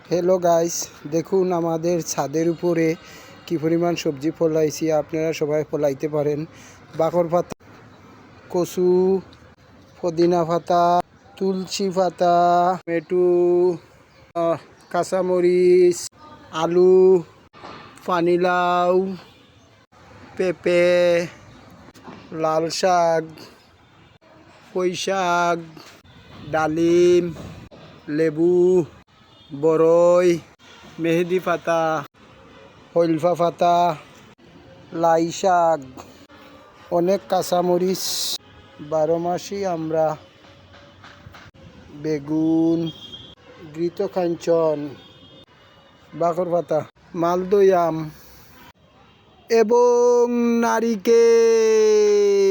Hello guys, দেখুন আমাদের ছাদের উপরে কি পরিমাণ সবজি ফলাইছি। আপনারা সবাই ফলাইতে পারেন। বাকর পাতা, কচু, পুদিনা পাতা, তুলসী পাতা, টমেটো, কাঁচামরিচ, আলু, পানিলাউ, পেঁপে, লাল শাক, পুঁই শাক, ডালিম, লেবু, বরই, মেহেদি পাতা, হইলফা পাতা, লাই শাক, অনেক কাঁচামরিচ, 12 মাসই আমরা, বেগুন, ঘৃত কাঞ্চন, বাকর পাতা, মালদই আম এবং নারিকেল।